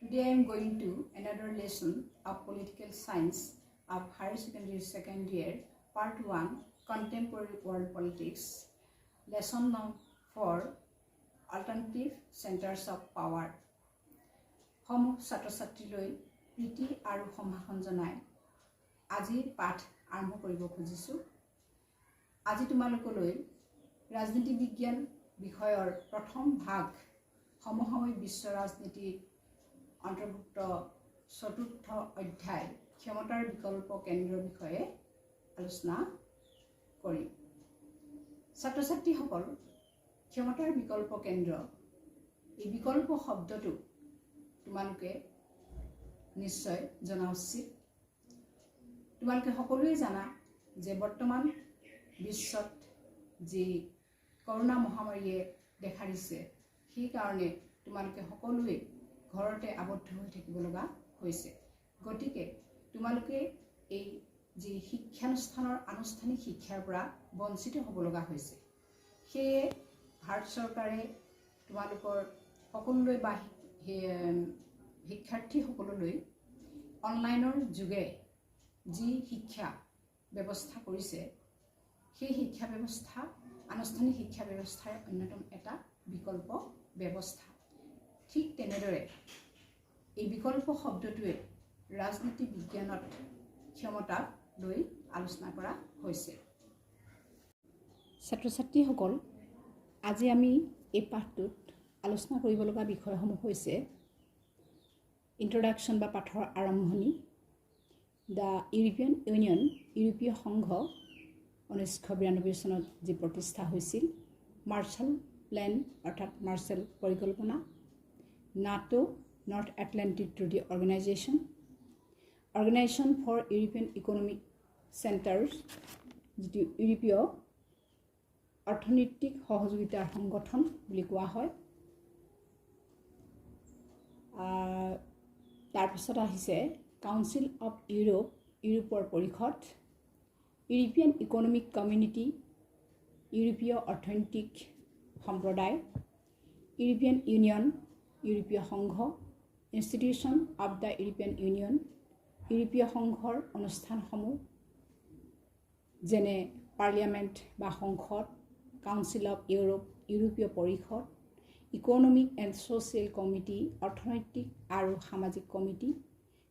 Today I am going to another lesson of political science of higher secondary second year, part 1, contemporary world politics, lesson number 4, alternative centers of power. সমূহ ছাত্ৰ ছাত্ৰীলৈ প্ৰীতি আৰু সম্ভাষণ জনাই আজিৰ পাঠ আৰম্ভ কৰিব খুজিছোঁ। আজি তোমালোকলৈ ৰাজনীতি বিজ্ঞান বিষয়ৰ প্ৰথম ভাগ সমসাময়িক বিশ্ব ৰাজনীতিৰ অন্তৰ্ভুক্ত চতুৰ্থ অধ্যায় ক্ষমতাৰ বিকল্প কেন্দ্ৰৰ বিষয়ে আলোচনা কৰিম। ছাত্ৰ ছাত্ৰীসকল, ক্ষমতাৰ বিকল্প কেন্দ্ৰ এই বিকল্প শব্দটো তোমালোকে নিশ্চয় জনা উচিত। তোমালোকে সকলোৱে জানা যে বৰ্তমান বিশ্বত যি কৰোনা মহামাৰীয়ে দেখা দিছে, সেই কাৰণে তোমালোকে সকলোৱে ঘৰতে আবদ্ধ হৈ থাকিব লগা হৈছে। গতিকে তোমালোকে এই যি শিক্ষানুষ্ঠানৰ আনুষ্ঠানিক শিক্ষাৰ পৰা বঞ্চিত হ'ব লগা হৈছে। সেয়ে ভাৰত চৰকাৰে তোমালোকৰ সকলোলৈ বা শিক্ষাৰ্থীসকললৈ অনলাইনৰ যোগে যি শিক্ষা ব্যৱস্থা কৰিছে, সেই শিক্ষা ব্যৱস্থা আনুষ্ঠানিক শিক্ষা ব্যৱস্থাৰ অন্যতম এটা বিকল্প ব্যৱস্থা। ঠিক তেনেদৰে এই বিকল্প শব্দটোৱে ৰাজনীতি বিজ্ঞানত ক্ষমতাক লৈ আলোচনা কৰা হৈছে। ছাত্ৰ ছাত্ৰীসকল, আজি আমি এই পাঠটোত আলোচনা কৰিব লগা বিষয়সমূহ হৈছে ইন্ট্ৰডাকশ্যন বা পাঠৰ আৰম্ভণি, দ্য ইউৰোপিয়ান ইউনিয়ন ইউৰোপীয় সংঘ 1992 চনত যি প্ৰতিষ্ঠা হৈছিল, মাৰ্শ্বাল প্লেন অৰ্থাৎ মাৰ্শ্বাল পৰিকল্পনা, NATO North Atlantic Treaty organisation for European economic centres, যিটো ইউৰোপীয় অৰ্থনৈতিক সহযোগিতাৰ সংগঠন বুলি কোৱা হয়। তাৰপিছত আহিছে কাউন্সিল অফ ইউৰোপ, ইউৰোপৰ পৰিষদ, ইউৰোপিয়ান ইকনমিক কমিউনিটি, ইউৰোপীয় অৰ্থনৈতিক সম্প্ৰদায়, ইউৰোপিয়ান ইউনিয়ন, ইউৰোপীয় সংঘ, institution of the European union, ইউৰোপীয় সংঘৰ অনুষ্ঠানসমূহ যেনে পাৰ্লিয়ামেণ্ট বা সংসদ, কাউন্সিল অফ ইউৰোপ, ইউৰোপীয় পৰিষদ, ইকনমিক এণ্ড ছ'চিয়েল কমিটি, অৰ্থনৈতিক আৰু সামাজিক committee,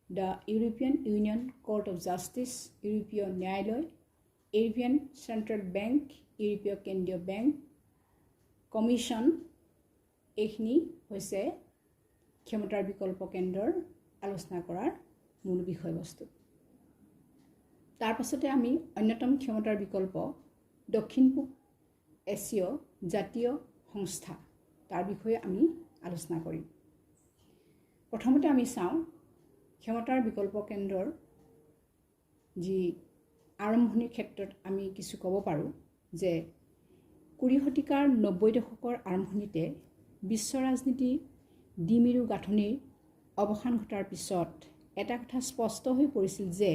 the European union court of justice, ইউৰোপীয় ন্যায়ালয়, ইউৰোপিয়ান চেণ্ট্ৰেল বেংক, ইউৰোপীয় কেন্দ্ৰীয় বেংক, কমিশ্যন। এইখিনি হৈছে ক্ষমতাৰ বিকল্প কেন্দ্ৰৰ আলোচনা কৰাৰ মূল বিষয়বস্তু। তাৰ পাছতে আমি অন্যতম ক্ষমতাৰ বিকল্প দক্ষিণ পূব এছীয় জাতীয় সংস্থা, তাৰ বিষয়ে আমি আলোচনা কৰিম। প্ৰথমতে আমি চাওঁ ক্ষমতাৰ বিকল্প কেন্দ্ৰৰ যি আৰম্ভণিৰ ক্ষেত্ৰত আমি কিছু ক'ব পাৰোঁ যে 20 শতিকাৰ 90 দশকৰ আৰম্ভণিতে বিশ্ব ৰাজনীতিৰ দ্বিমেৰু গাঁথনিৰ অৱসান ঘটাৰ পিছত এটা কথা স্পষ্ট হৈ পৰিছিল যে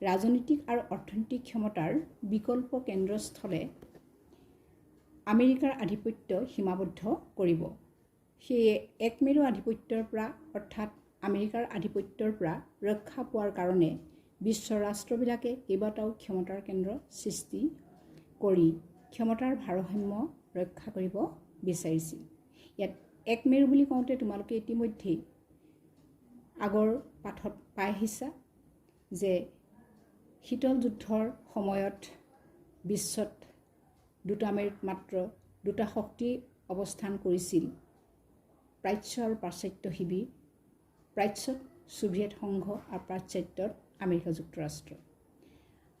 ৰাজনৈতিক আৰু অৰ্থনৈতিক ক্ষমতাৰ বিকল্প কেন্দ্ৰস্থলে আমেৰিকাৰ আধিপত্য সীমাবদ্ধ কৰিব। সেয়ে একমেৰু আধিপত্যৰ পৰা অৰ্থাৎ আমেৰিকাৰ আধিপত্যৰ পৰা ৰক্ষা পোৱাৰ কাৰণে বিশ্ব ৰাষ্ট্ৰবিলাকে কেইবাটাও ক্ষমতাৰ কেন্দ্ৰ সৃষ্টি কৰি ক্ষমতাৰ ভাৰসাম্য ৰক্ষা কৰিব বিচাৰিছিল। ইয়াত একমেৰু বুলি কওঁতে তোমালোকে ইতিমধ্যেই আগৰ পাঠত পাই আহিছা যে শীতল যুদ্ধৰ সময়ত বিশ্বত দুটা মেৰুত মাত্ৰ দুটা শক্তি অৱস্থান কৰিছিল, প্ৰাচ্য আৰু পাশ্চাত্য শিবিৰ, প্ৰাচ্যত ছোভিয়েট সংঘ আৰু পাশ্চাত্যত আমেৰিকা যুক্তৰাষ্ট্ৰ।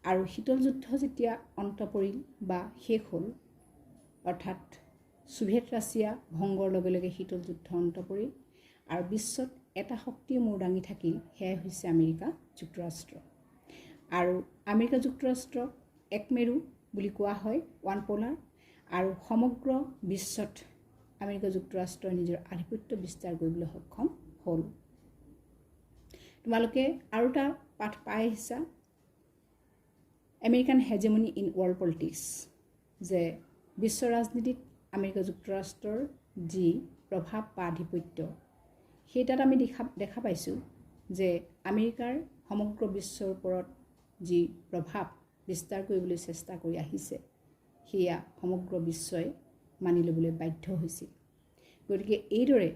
আৰু শীতল যুদ্ধ যেতিয়া অন্ত পৰিল বা শেষ হ'ল, অৰ্থাৎ ছোভিয়েট ৰাছিয়া ভংগৰ লগে লগে শীতল যুদ্ধ অন্ত পৰিল আৰু বিশ্বত এটা শক্তিয়ে মূৰ দাঙি থাকিল, সেয়াই হৈছে আমেৰিকা যুক্তৰাষ্ট্ৰ। আৰু আমেৰিকা যুক্তৰাষ্ট্ৰ একমেৰু বুলি কোৱা হয়, ওৱান পলাৰ, আৰু সমগ্ৰ বিশ্বত আমেৰিকা যুক্তৰাষ্ট্ৰই নিজৰ আধিপত্য বিস্তাৰ কৰিবলৈ সক্ষম হ'ল। তোমালোকে আৰু এটা পাঠ পাই আহিছা, American hegemony in world politics, যে বিশ্ব ৰাজনীতিত আমেৰিকা যুক্তৰাষ্ট্ৰৰ যি প্ৰভাৱ বা আধিপত্য, সেইটাত আমি দেখা পাইছোঁ যে আমেৰিকাৰ সমগ্ৰ বিশ্বৰ ওপৰত যি প্ৰভাৱ বিস্তাৰ কৰিবলৈ চেষ্টা কৰি আহিছে সেয়া সমগ্ৰ বিশ্বই মানি ল'বলৈ বাধ্য হৈছিল। গতিকে এইদৰে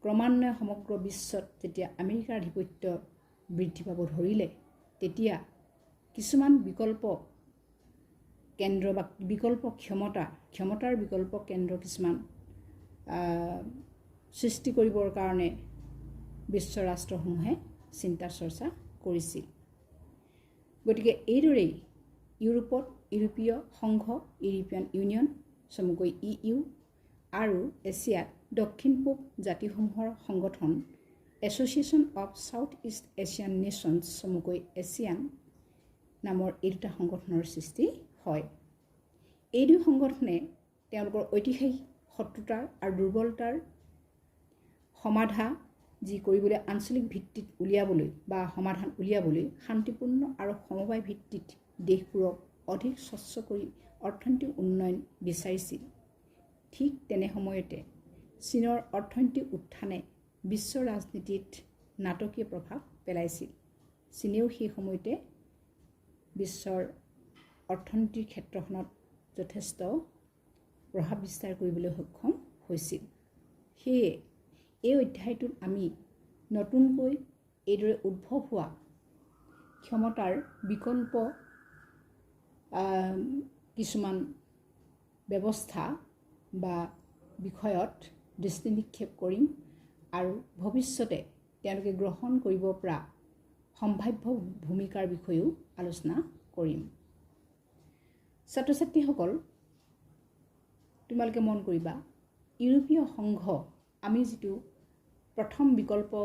ক্ৰমান্বয়ে সমগ্ৰ বিশ্বত যেতিয়া আমেৰিকাৰ আধিপত্য বৃদ্ধি পাব ধৰিলে তেতিয়া কিছুমান বিকল্প কেন্দ্ৰ বা বিকল্প ক্ষমতাৰ বিকল্প কেন্দ্ৰ কিছুমান সৃষ্টি কৰিবৰ কাৰণে বিশ্ব ৰাষ্ট্ৰসমূহে চিন্তা চৰ্চা কৰিছিল। গতিকে এইদৰেই ইউৰোপত ইউৰোপীয় সংঘ ইউৰোপিয়ান ইউনিয়ন চমুকৈ EU আৰু এছিয়াত দক্ষিণ পূব জাতিসমূহৰ সংগঠন association of south east Asian nations চমুকৈ এছিয়ান নামৰ এই দুটা সংগঠনৰ সৃষ্টি হয়। এই দুই সংগঠনে তেওঁলোকৰ ঐতিহাসিক শত্ৰুতাৰ আৰু দুৰ্বলতাৰ সমাধা যি কৰিবলৈ আঞ্চলিক ভিত্তিত উলিয়াবলৈ বা সমাধান উলিয়াবলৈ শান্তিপূৰ্ণ আৰু সমবায় ভিত্তিত দেশবোৰক অধিক স্বচ্ছ কৰি অৰ্থনৈতিক উন্নয়ন বিচাৰিছিল। ঠিক তেনে সময়তে চীনৰ অৰ্থনৈতিক উত্থানে বিশ্ব ৰাজনীতিত নাটকীয় প্ৰভাৱ পেলাইছিল। চীনেও সেই সময়তে বিশ্বৰ অৰ্থনীতিৰ ক্ষেত্ৰখনত যথেষ্ট প্ৰভাৱ বিস্তাৰ কৰিবলৈ সক্ষম হৈছিল। সেয়ে এই অধ্যায়টোত আমি নতুনকৈ এইদৰে উদ্ভৱ হোৱা ক্ষমতাৰ বিকল্প কিছুমান ব্যৱস্থা বা বিষয়ত দৃষ্টি নিক্ষেপ কৰিম আৰু ভৱিষ্যতে তেওঁলোকে গ্ৰহণ কৰিব পৰা সম্ভাৱ্য ভূমিকাৰ বিষয়েও আলোচনা কৰিম। ছাত্ৰ ছাত্ৰীসকল, তোমালোকে মন কৰিবা ইউৰোপীয় সংঘ আমি যিটো প্ৰথম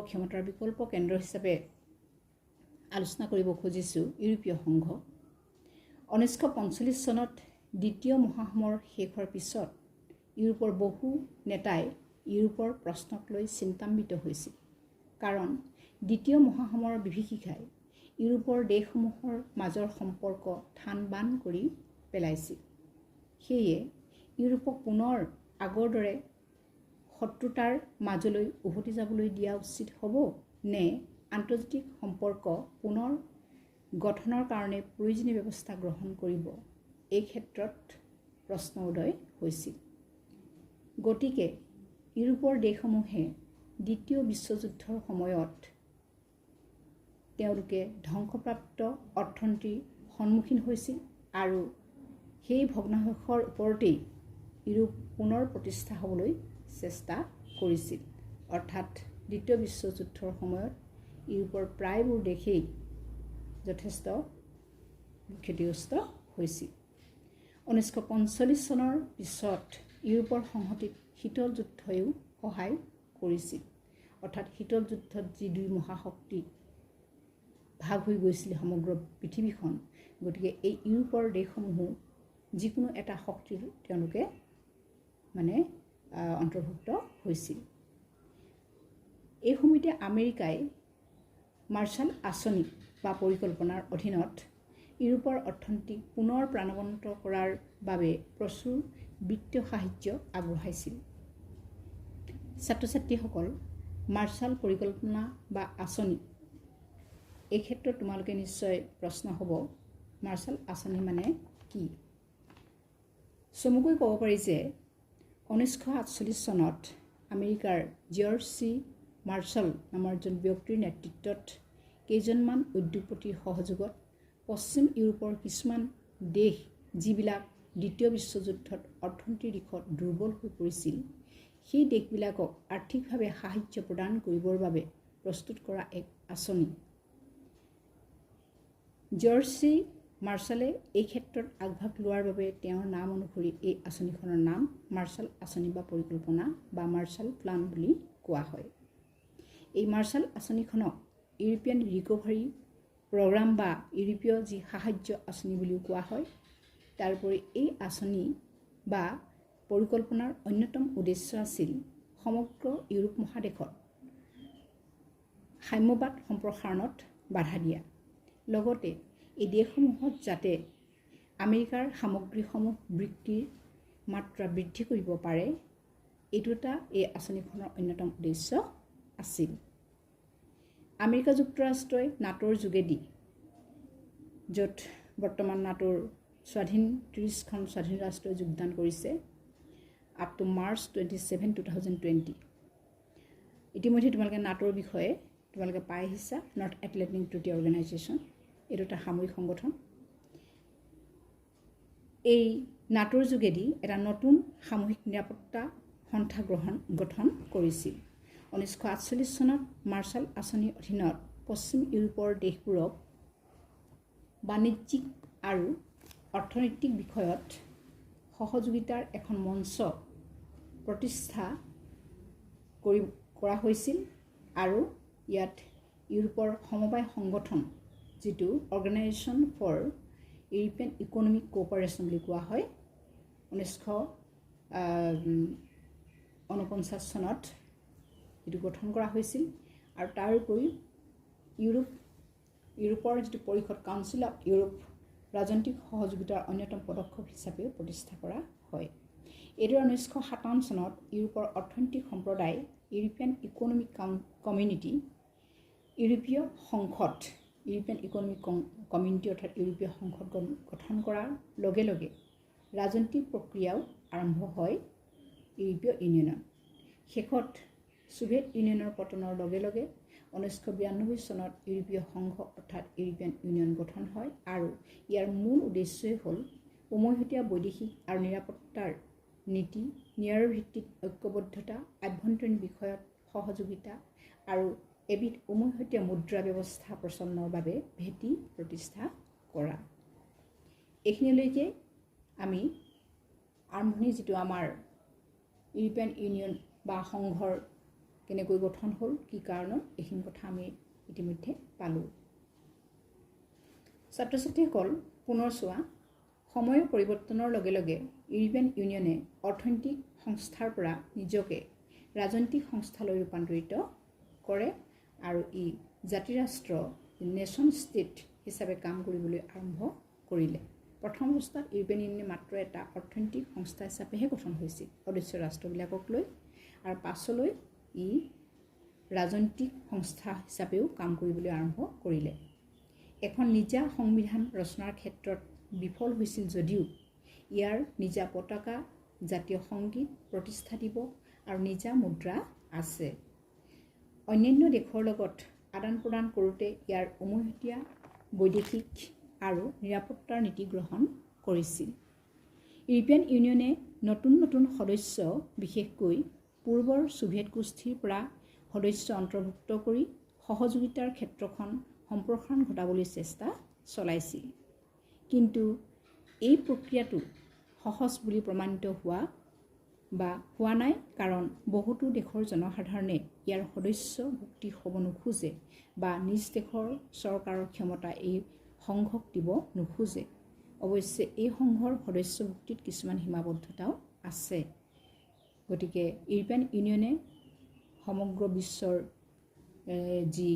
ক্ষমতাৰ বিকল্প কেন্দ্ৰ হিচাপে আলোচনা কৰিব খুজিছোঁ ইউৰোপীয় সংঘ 1945 চনত দ্বিতীয় মহাসমৰ শেষ হোৱাৰ পিছত ইউৰোপৰ বহু নেতাই ইউৰোপৰ প্ৰশ্নক লৈ চিন্তান্বিত হৈছিল। কাৰণ দ্বিতীয় মহাসমৰ বিভীষিকাই ইউৰোপৰ দেশসমূহৰ মাজৰ সম্পৰ্ক থান বান কৰি পেলাইছিল। সেয়ে ইউৰোপক পুনৰ আগৰ দৰে শত্ৰুতাৰ মাজলৈ উভতি যাবলৈ দিয়া উচিত হ'ব নে আন্তৰ্জাতিক সম্পৰ্ক পুনৰ গঠনৰ কাৰণে প্ৰয়োজনীয় ব্যৱস্থা গ্ৰহণ কৰিব, এই ক্ষেত্ৰত প্ৰশ্ন উদয় হৈছিল। গতিকে ইউৰোপৰ দেশসমূহে দ্বিতীয় বিশ্বযুদ্ধৰ সময়ত তেওঁলোকে ধ্বংসপ্ৰাপ্ত অৰ্থনীতিৰ সন্মুখীন হৈছিল আৰু সেই ভগ্নাৱশেষৰ ওপৰতেই ইউৰোপ পুনৰ প্ৰতিষ্ঠা হ'বলৈ চেষ্টা কৰিছিল। অৰ্থাৎ দ্বিতীয় বিশ্বযুদ্ধৰ সময়ত ইউৰোপৰ প্ৰায়বোৰ দেশেই যথেষ্ট ক্ষতিগ্ৰস্ত হৈছিল। 1945 চনৰ পিছত ইউৰোপৰ সংহতিত শীতল যুদ্ধইও সহায় কৰিছিল। অৰ্থাৎ শীতল যুদ্ধত যি দুই মহাশক্তি ভাগ হৈ গৈছিল সমগ্ৰ পৃথিৱীখন, গতিকে এই ইউৰোপৰ দেশসমূহো যিকোনো এটা শক্তিৰ তেওঁলোকে অন্তৰ্ভুক্ত হৈছিল। এই সময়তে আমেৰিকাই মাৰ্শ্বাল আঁচনি বা পৰিকল্পনাৰ অধীনত ইউৰোপৰ অৰ্থনীতিক পুনৰ প্ৰাণৱন্ত কৰাৰ বাবে প্ৰচুৰ বিত্তীয় সাহায্য আগবঢ়াইছিল। ছাত্ৰ ছাত্ৰীসকল, মাৰ্শ্বাল পৰিকল্পনা বা আঁচনি এই ক্ষেত্ৰত তোমালোকে নিশ্চয় প্ৰশ্ন হ'ব মাৰ্শ্বাল আঁচনি মানে কি? চমুকৈ ক'ব পাৰি যে 1948 চনত আমেৰিকাৰ জৰ্জ চি মাৰ্শ্বাল নামৰ এজন ব্যক্তিৰ নেতৃত্বত কেইজনমান উদ্যোগপতিৰ সহযোগত পশ্চিম ইউৰোপৰ কিছুমান দেশ যিবিলাক দ্বিতীয় বিশ্বযুদ্ধত অৰ্থনীতিৰ দিশত দুৰ্বল হৈ পৰিছিল, সেই দেশবিলাকক আৰ্থিকভাৱে সাহায্য প্ৰদান কৰিবৰ বাবে প্ৰস্তুত কৰা এক আঁচনি। জৰ্জ চি মাৰ্শ্বালে এই ক্ষেত্ৰত আগভাগ লোৱাৰ বাবে তেওঁৰ নাম অনুসৰি এই আঁচনিখনৰ নাম মাৰ্শ্বাল আঁচনি বা পৰিকল্পনা বা মাৰ্শ্বাল প্লান বুলি কোৱা হয়। এই মাৰ্শ্বাল আঁচনিখনক ইউৰোপিয়ান ৰিকভাৰী প্ৰগ্ৰাম বা ইউৰোপীয় যি সাহায্য আঁচনি বুলিও কোৱা হয়। তাৰোপৰি এই আঁচনি বা পৰিকল্পনাৰ অন্যতম উদ্দেশ্য আছিল সমগ্ৰ ইউৰোপ মহাদেশত সাম্যবাদ সম্প্ৰসাৰণত বাধা দিয়া, লগতে এই দেশসমূহত যাতে আমেৰিকাৰ সামগ্ৰীসমূহ বিক্ৰীৰ মাত্ৰা বৃদ্ধি কৰিব পাৰে এইটো এটা এই আঁচনিখনৰ অন্যতম উদ্দেশ্য আছিল। আমেৰিকা যুক্তৰাষ্ট্ৰই নাটোৰ যোগেদি, য'ত বৰ্তমান নাটোৰ 30খন স্বাধীন ৰাষ্ট্ৰই যোগদান কৰিছে আপ টু মাৰ্চ 27, 2020। ইতিমধ্যে তোমালোকে নাটোৰ বিষয়ে তোমালোকে পাই আহিছা। নৰ্থ এটলাণ্টিক ট্ৰিটি অৰ্গেনাইজেশ্যন, এইটো এটা সামৰিক সংগঠন। এই নাটোৰ যোগেদি এটা নতুন সামূহিক নিৰাপত্তা সন্থা গঠন কৰিছিল। 1948 চনত মাৰ্শ্বাল আঁচনিৰ অধীনত পশ্চিম ইউৰোপৰ দেশবোৰক বাণিজ্যিক আৰু অৰ্থনৈতিক বিষয়ত সহযোগিতাৰ এখন মঞ্চ প্ৰতিষ্ঠা কৰা হৈছিল আৰু ইয়াত ইউৰোপৰ সমবায় সংগঠন, যিটো organisation for European economic cooperation বুলি কোৱা হয়, 1949 চনত এইটো গঠন কৰা হৈছিল। আৰু তাৰ উপৰিও ইউৰোপৰ যিটো পৰিষদ, কাউন্সিল অফ ইউৰোপ, ৰাজনৈতিক সহযোগিতাৰ অন্যতম পদক্ষেপ হিচাপেও প্ৰতিষ্ঠা কৰা হয়। এইদৰে 1957 চনত ইউৰোপৰ অৰ্থনৈতিক সম্প্ৰদায়, ইউৰোপিয়ান ইকনমিক কমিউনিটি, ইউৰোপীয় সংসদ, ইউৰোপিয়ান ইকনমিক কমিউনিটি অৰ্থাৎ ইউৰোপীয় সংসদ গঠন কৰাৰ লগে লগে ৰাজনৈতিক প্ৰক্ৰিয়াও আৰম্ভ হয় ইউৰোপীয় ইউনিয়নত। শেষত ছোভিয়েট ইউনিয়নৰ পতনৰ লগে লগে 1992 চনত ইউৰোপীয় সংঘ অৰ্থাৎ ইউৰোপিয়ান ইউনিয়ন গঠন হয় আৰু ইয়াৰ মূল উদ্দেশ্যই হ'ল উমৈহতীয়া বৈদেশিক আৰু নিৰাপত্তাৰ নীতি, ন্যায়ৰ ভিত্তিত ঐক্যবদ্ধতা, আভ্যন্তৰীণ বিষয়ত সহযোগিতা আৰু এবিধ উমৈহতীয়া মুদ্ৰা ব্যৱস্থা প্ৰচলনৰ বাবে ভেটি প্ৰতিষ্ঠা কৰা। এইখিনিলৈকে আমি আৰম্ভণি যিটো আমাৰ ইউৰোপিয়ান ইউনিয়ন বা সংঘৰ কেনেকৈ গঠন হ'ল, কি কাৰণত, এইখিনি কথা আমি ইতিমধ্যে পালোঁ। ছাত্ৰ ছাত্ৰীসকল, পুনৰ চোৱা, সময়ৰ পৰিৱৰ্তনৰ লগে লগে ইউৰোপিয়ান ইউনিয়নে অৰ্থনৈতিক সংস্থাৰ পৰা নিজকে ৰাজনৈতিক সংস্থালৈ ৰূপান্তৰিত কৰে আৰু ই জাতিৰাষ্ট্ৰ, নেশ্যন ষ্টেট হিচাপে কাম কৰিবলৈ আৰম্ভ কৰিলে। প্ৰথম অৱস্থাত ইউৰোপিয়ান ইউনিয়নে মাত্ৰ এটা অৰ্থনৈতিক সংস্থা হিচাপেহে গঠন হৈছিল সদস্য ৰাষ্ট্ৰবিলাকক লৈ, আৰু পাছলৈ ই ৰাজনৈতিক সংস্থা হিচাপেও কাম কৰিবলৈ আৰম্ভ কৰিলে। এখন নিজা সংবিধান ৰচনাৰ ক্ষেত্ৰত বিফল হৈছিল যদিও ইয়াৰ নিজা পতাকা, জাতীয় সংগীত, প্ৰতিষ্ঠা দিৱস আৰু নিজা মুদ্ৰা আছে। অন্যান্য দেশৰ লগত আদান প্ৰদান কৰোঁতে ইয়াৰ উমৈহতীয়া বৈদেশিক আৰু নিৰাপত্তাৰ নীতি গ্ৰহণ কৰিছিল। ইউৰোপিয়ান ইউনিয়নে নতুন নতুন সদস্য, বিশেষকৈ পূৰ্বৰ ছোভিয়েট গোষ্ঠীৰ পৰা সদস্য অন্তৰ্ভুক্ত কৰি সহযোগিতাৰ ক্ষেত্ৰখন সম্প্ৰসাৰণ ঘটাবলৈ চেষ্টা চলাইছিল। কিন্তু এই প্ৰক্ৰিয়াটো সহজ বুলি প্ৰমাণিত হোৱা নাই, কাৰণ বহুতো দেশৰ জনসাধাৰণে ইয়াৰ সদস্যভুক্তি হ'ব নোখোজে বা নিজ দেশৰ চৰকাৰৰ ক্ষমতা এই সংঘক দিব নোখোজে। অৱশ্যে এই সংঘৰ সদস্যভুক্তিত কিছুমান সীমাবদ্ধতাও আছে। গতিকে ইউৰোপিয়ান ইউনিয়নে সমগ্ৰ বিশ্বৰ যি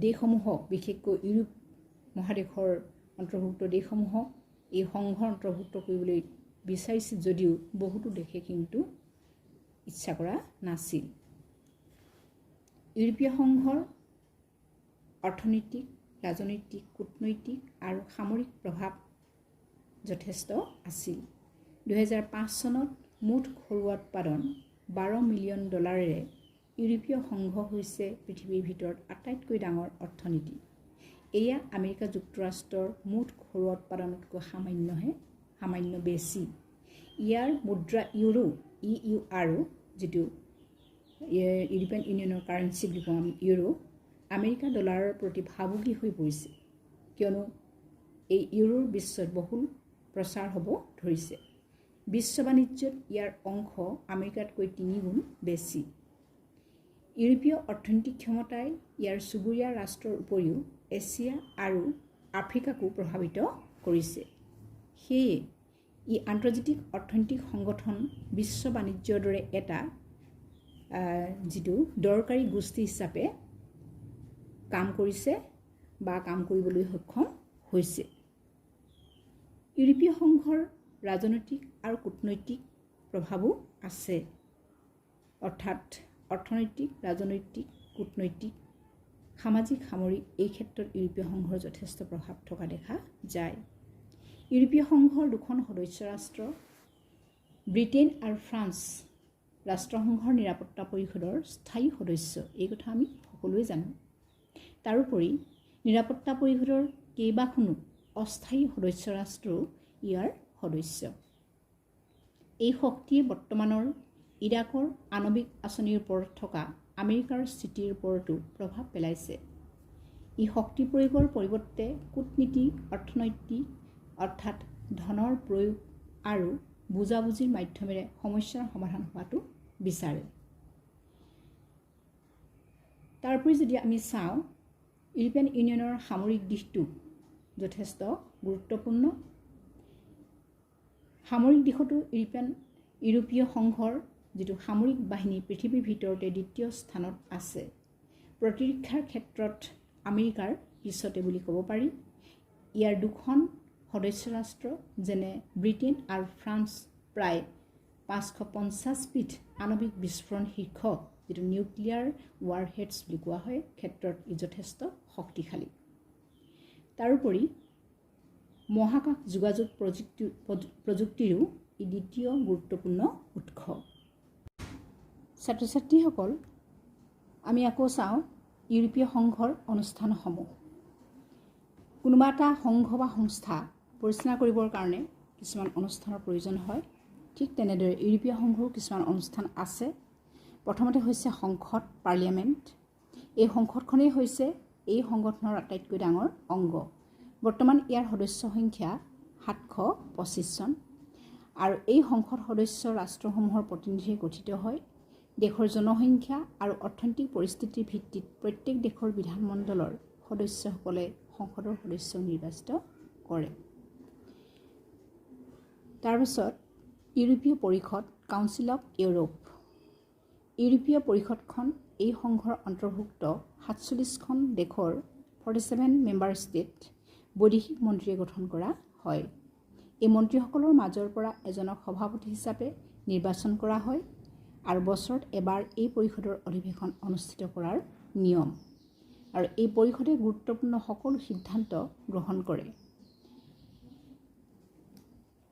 দেশসমূহক, বিশেষকৈ ইউৰোপ মহাদেশৰ অন্তৰ্ভুক্ত দেশসমূহক এই সংঘৰ অন্তৰ্ভুক্ত কৰিবলৈ বিচাৰিছিল যদিও বহুতো দেশে কিন্তু ইচ্ছা কৰা নাছিল। ইউৰোপীয় সংঘৰ অৰ্থনৈতিক, ৰাজনৈতিক, কূটনৈতিক আৰু সামৰিক প্ৰভাৱ যথেষ্ট আছিল। 2005 চনত মুঠ ঘৰুৱা উৎপাদন $12 মিলিয়ন ইউৰোপীয় সংঘ হৈছে পৃথিৱীৰ ভিতৰত আটাইতকৈ ডাঙৰ অৰ্থনীতি। এয়া আমেৰিকা যুক্তৰাষ্ট্ৰৰ মুঠ ঘৰুৱা উৎপাদনতকৈ সামান্য বেছি। ইয়াৰ মুদ্ৰা ইউৰো, EU আৰু যিটো ইউৰোপিয়ান ইউনিয়নৰ কাৰেঞ্চি বুলি কওঁ আমি ইউৰো, আমেৰিকা ডলাৰৰ প্ৰতি ভাবুকি হৈ পৰিছে, কিয়নো এই ইউৰোৰ বিশ্বত বহুল প্ৰচাৰ হ'ব ধৰিছে। বিশ্ব বাণিজ্যত ইয়াৰ অংশ আমেৰিকাতকৈ 3 গুণ বেছি। ইউৰোপীয় অৰ্থনৈতিক ক্ষমতাই ইয়াৰ চুবুৰীয়া ৰাষ্ট্ৰৰ উপৰিও এছিয়া আৰু আফ্ৰিকাকো প্ৰভাৱিত কৰিছে। সেয়ে ই আন্তৰ্জাতিক অৰ্থনৈতিক সংগঠন বিশ্ব বাণিজ্যৰ দৰে এটা যিটো দৰকাৰী গোষ্ঠী হিচাপে কাম কৰিছে বা কাম কৰিবলৈ সক্ষম হৈছে। ইউৰোপীয় সংঘৰ ৰাজনৈতিক আৰু কূটনৈতিক প্ৰভাৱো আছে। অৰ্থাৎ অৰ্থনৈতিক, ৰাজনৈতিক, কূটনৈতিক, সামাজিক, সামৰিক এই ক্ষেত্ৰত ইউৰোপীয় সংঘৰ যথেষ্ট প্ৰভাৱ থকা দেখা যায়। ইউৰোপীয় সংঘৰ দুখন সদস্য ৰাষ্ট্ৰ ব্ৰিটেইন আৰু ফ্ৰান্স ৰাষ্ট্ৰসংঘৰ নিৰাপত্তা পৰিষদৰ স্থায়ী সদস্য, এই কথা আমি সকলোৱে জানো। তাৰোপৰি নিৰাপত্তা পৰিষদৰ কেইবাখনো অস্থায়ী সদস্য ৰাষ্ট্ৰও ইয়াৰ সদস্য। এই শক্তিয়ে বৰ্তমানৰ ইৰাকৰ আণৱিক আঁচনিৰ ওপৰত থকা আমেৰিকাৰ স্থিতিৰ ওপৰতো প্ৰভাৱ পেলাইছে। ই শক্তি প্ৰয়োগৰ পৰিৱৰ্তে কূটনীতি, অৰ্থনৈতিক অৰ্থাৎ ধনৰ প্ৰয়োগ আৰু বুজাবুজিৰ মাধ্যমেৰে সমস্যাৰ সমাধান হোৱাটো বিচাৰে। তাৰোপৰি যদি আমি চাওঁ, ইউৰোপীয়ান ইউনিয়নৰ সামৰিক দিশটো যথেষ্ট গুৰুত্বপূৰ্ণ। সামৰিক দিশতো ইউৰোপীয় সংঘৰ যিটো সামৰিক বাহিনী পৃথিৱীৰ ভিতৰতে দ্বিতীয় স্থানত আছে। প্ৰতিৰক্ষাৰ ক্ষেত্ৰত আমেৰিকাৰ পিছতে বুলি ক'ব পাৰি। ইয়াৰ দুখন সদস্য ৰাষ্ট্ৰ যেনে ব্ৰিটেইন আৰু ফ্ৰান্স প্ৰায় 550 বিধ আণৱিক বিস্ফোৰণ শীৰ্ষ যিটো নিউক্লিয়াৰ ৱাৰহেডছ বুলি কোৱা হয় ক্ষেত্ৰত ই যথেষ্ট শক্তিশালী। তাৰোপৰি মহাকাশ যোগাযোগ প্ৰযুক্তিৰো ই দ্বিতীয় গুৰুত্বপূৰ্ণ উৎস। ছাত্ৰ ছাত্ৰীসকল, আমি আকৌ চাওঁ ইউৰোপীয় সংঘৰ অনুষ্ঠানসমূহ। কোনোবা এটা সংঘ বা সংস্থা পৰিচালনা কৰিবৰ কাৰণে কিছুমান অনুষ্ঠানৰ প্ৰয়োজন হয়। ঠিক তেনেদৰে ইউৰোপীয় সংঘৰো কিছুমান অনুষ্ঠান আছে। প্ৰথমতে হৈছে সংসদ, পাৰ্লিয়ামেণ্ট। এই সংসদখনেই হৈছে এই সংগঠনৰ আটাইতকৈ ডাঙৰ অংগ। বৰ্তমান ইয়াৰ সদস্য সংখ্যা 725 জন আৰু এই সংসদ সদস্য ৰাষ্ট্ৰসমূহৰ প্ৰতিনিধিয়ে গঠিত হয়। দেশৰ জনসংখ্যা আৰু অৰ্থনৈতিক পৰিস্থিতিৰ ভিত্তিত প্ৰত্যেক দেশৰ বিধানমণ্ডলৰ সদস্যসকলে সংসদৰ সদস্য নিৰ্বাচিত কৰে। তাৰপিছত ইউৰোপীয় পৰিষদ, কাউন্সিল অফ ইউৰোপ। ইউৰোপীয় পৰিষদখন এই সংঘৰ অন্তৰ্ভুক্ত 47খন দেশৰ 47 মেম্বাৰ ষ্টেট বৈদেশিক মন্ত্ৰীয়ে গঠন কৰা হয়। এই মন্ত্ৰীসকলৰ মাজৰ পৰা এজনক সভাপতি হিচাপে নিৰ্বাচন কৰা হয় আৰু বছৰত এবাৰ এই পৰিষদৰ অধিৱেশন অনুষ্ঠিত কৰাৰ নিয়ম। আৰু এই পৰিষদে গুৰুত্বপূৰ্ণ সকলো সিদ্ধান্ত গ্ৰহণ কৰে।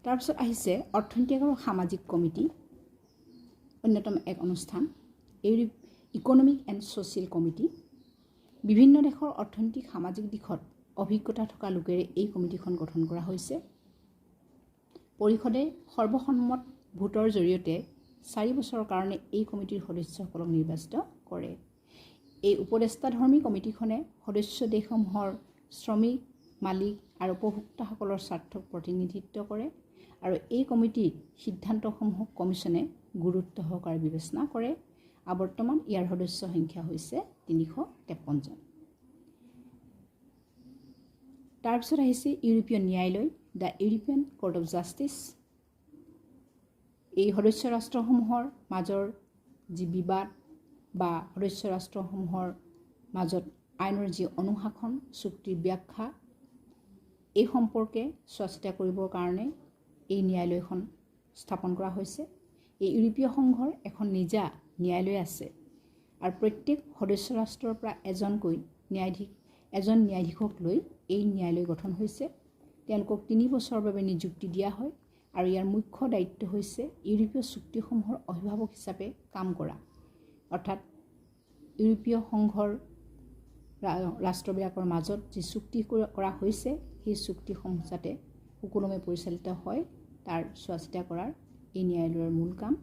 তাৰপিছত আহিছে অৰ্থনৈতিক আৰু সামাজিক কমিটি, অন্যতম এক অনুষ্ঠান। Economic and social committee. বিভিন্ন দেশৰ অৰ্থনৈতিক সামাজিক দিশত অভিজ্ঞতা থকা লোকেৰে এই কমিটিখন গঠন কৰা হৈছে। পৰিষদে সৰ্বসন্মত ভোটৰ জৰিয়তে 4 বছৰৰ কাৰণে এই কমিটিৰ সদস্যসকলক নিৰ্বাচিত কৰে। এই উপদেষ্টাধৰ্মী কমিটিখনে সদস্য দেশসমূহৰ শ্ৰমিক, মালিক আৰু উপভোক্তাসকলৰ স্বাৰ্থক প্ৰতিনিধিত্ব কৰে আৰু এই কমিটিৰ সিদ্ধান্তসমূহক কমিছনে গুৰুত্ব সহকাৰে বিবেচনা কৰে। আৰু বৰ্তমান ইয়াৰ সদস্য সংখ্যা হৈছে 353 জন। তাৰপিছত আহিছে ইউৰোপীয় ন্যায়ালয়, the European court of justice. এই সদস্য ৰাষ্ট্ৰসমূহৰ মাজৰ যি বিবাদ বা সদস্য ৰাষ্ট্ৰসমূহৰ মাজত আইনৰ যি অনুশাসন, চুক্তিৰ ব্যাখ্যা, এই সম্পৰ্কে চোৱা চিতা কৰিবৰ কাৰণে এই ন্যায়ালয়খন স্থাপন কৰা হৈছে। এই ইউৰোপীয় সংঘৰ এখন নিজা ন্যায়ালয় আছে আৰু প্ৰত্যেক সদস্য ৰাষ্ট্ৰৰ পৰা এজন ন্যায়াধীশক লৈ এই ন্যায়ালয় গঠন হৈছে। তেওঁলোকক 3 বছৰৰ বাবে নিযুক্তি দিয়া হয় আৰু ইয়াৰ মুখ্য দায়িত্ব হৈছে ইউৰোপীয় চুক্তিসমূহৰ অভিভাৱক হিচাপে কাম কৰা। অৰ্থাৎ ইউৰোপীয় সংঘৰ ৰাষ্ট্ৰবিলাকৰ মাজত যি চুক্তি কৰা হৈছে সেই চুক্তিসমূহ যাতে সুকলমে পৰিচালিত হয় তাৰ চোৱা চিতা কৰাৰ এই ন্যায়ালয়ৰ মূল কাম।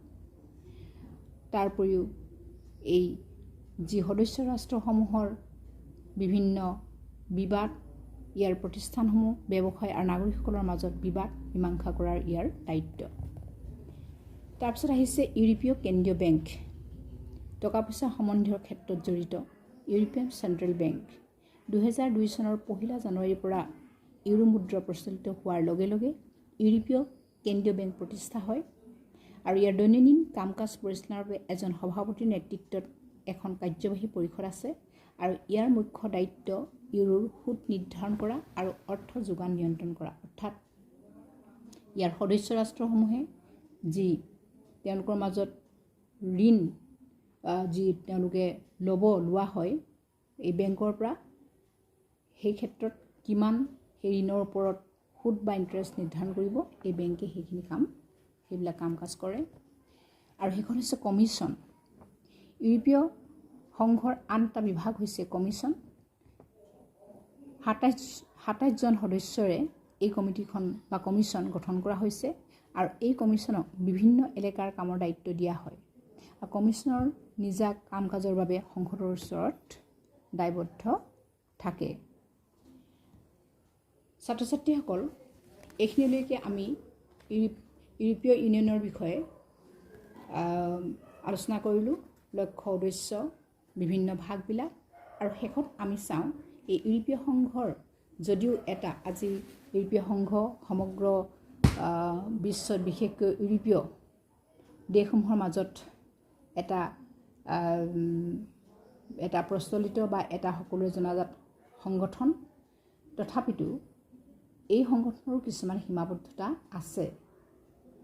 তাৰ উপৰিও এই যি সদস্য ৰাষ্ট্ৰসমূহৰ বিভিন্ন বিবাদ, ইয়াৰ প্ৰতিষ্ঠানসমূহ, ব্যৱসায় আৰু নাগৰিকসকলৰ মাজত বিবাদ মীমাংসা কৰাৰ ইয়াৰ দায়িত্ব। তাৰপিছত আহিছে ইউৰোপীয় কেন্দ্ৰীয় বেংক, টকা পইচা সম্বন্ধীয় ক্ষেত্ৰত জড়িত ইউৰোপীয়ান চেণ্ট্ৰেল বেংক। 2002 চনৰ 1 জানুৱাৰীৰ পৰা ইউৰো মুদ্ৰা প্ৰচলিত হোৱাৰ লগে লগে ইউৰোপীয় কেন্দ্ৰীয় বেংক প্ৰতিষ্ঠা হয় আৰু ইয়াৰ দৈনন্দিন কাম কাজ পৰিচালনাৰ বাবে এজন সভাপতিৰ নেতৃত্বত এখন কাৰ্যবাহী পৰিষদ আছে আৰু ইয়াৰ মুখ্য দায়িত্ব ইউৰোৰ সুদ নিৰ্ধাৰণ কৰা আৰু অৰ্থ যোগান নিয়ন্ত্ৰণ কৰা। অৰ্থাৎ ইয়াৰ সদস্য ৰাষ্ট্ৰসমূহে যি তেওঁলোকৰ মাজত ঋণ যি তেওঁলোকে লোৱা হয় এই বেংকৰ পৰা, সেই ক্ষেত্ৰত কিমান সেই ঋণৰ ওপৰত সুদ বা ইণ্টাৰেষ্ট নিৰ্ধাৰণ কৰিব, এই বেংকে সেইবিলাক কাম কাজ কৰে। আৰু সেইখন হৈছে কমিশ্যন। ইউৰোপীয় সংঘৰ আন এটা বিভাগ হৈছে কমিশ্যন। ২৭জন সদস্যৰে এই কমিটিখন বা কমিশ্যন গঠন কৰা হৈছে আৰু এই কমিশ্যনক বিভিন্ন এলেকাৰ কামৰ দায়িত্ব দিয়া হয়। আৰু কমিশ্যনৰ নিজা কাম কাজৰ বাবে সংসদৰ ওচৰত দায়বদ্ধ থাকে। ছাত্ৰ ছাত্ৰীসকল, এইখিনিলৈকে আমি ইউৰোপীয় ইউনিয়নৰ বিষয়ে আলোচনা কৰিলোঁ, লক্ষ্য উদ্দেশ্য বিভিন্ন ভাগবিলাক। আৰু শেষত আমি চাওঁ এই ইউৰোপীয় সংঘৰ যদিও এটা আজি ইউৰোপীয় সংঘ সমগ্ৰ বিশ্বত বিশেষকৈ ইউৰোপীয় দেশসমূহৰ মাজত এটা প্ৰচলিত বা এটা সকলোৱে জনাজাত সংগঠন, তথাপিতো এই সংগঠনৰো কিছুমান সীমাবদ্ধতা আছে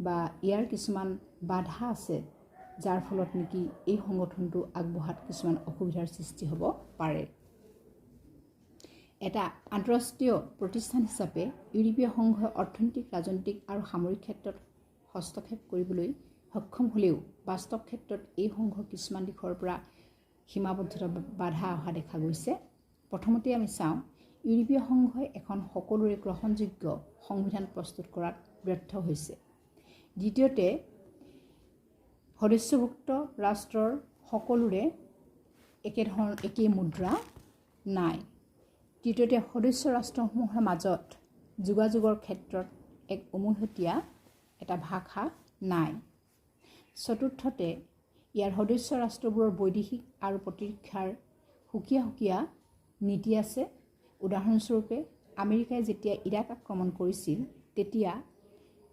বা ইয়াৰ কিছুমান বাধা আছে, যাৰ ফলত নেকি এই সংগঠনটো আগবঢ়াত কিছুমান অসুবিধাৰ সৃষ্টি হ'ব পাৰে। এটা আন্তঃৰাষ্ট্ৰীয় প্ৰতিষ্ঠান হিচাপে ইউৰোপীয় সংঘই অৰ্থনৈতিক, ৰাজনৈতিক আৰু সামৰিক ক্ষেত্ৰত হস্তক্ষেপ কৰিবলৈ সক্ষম হ'লেও বাস্তৱ ক্ষেত্ৰত এই সংঘৰ কিছুমান দিশৰ পৰা সীমাবদ্ধতা বাধা অহা দেখা গৈছে। প্ৰথমতে আমি চাওঁ, ইউৰোপীয় সংঘই এখন সকলোৰে গ্ৰহণযোগ্য সংবিধান প্ৰস্তুত কৰাত ব্যৰ্থ হৈছে। দ্বিতীয়তে, সদস্যভুক্ত ৰাষ্ট্ৰৰ সকলোৰে একেই মুদ্ৰা নাই। তৃতীয়তে, সদস্য ৰাষ্ট্ৰসমূহৰ মাজত যোগাযোগৰ ক্ষেত্ৰত এক উমৈহতীয়া এটা ভাষা নাই। চতুৰ্থতে, ইয়াৰ সদস্য ৰাষ্ট্ৰবোৰৰ বৈদেশিক আৰু প্ৰতিৰক্ষাৰ সুকীয়া নীতি আছে। উদাহৰণস্বৰূপে, আমেৰিকাই যেতিয়া ইৰাক আক্ৰমণ কৰিছিল তেতিয়া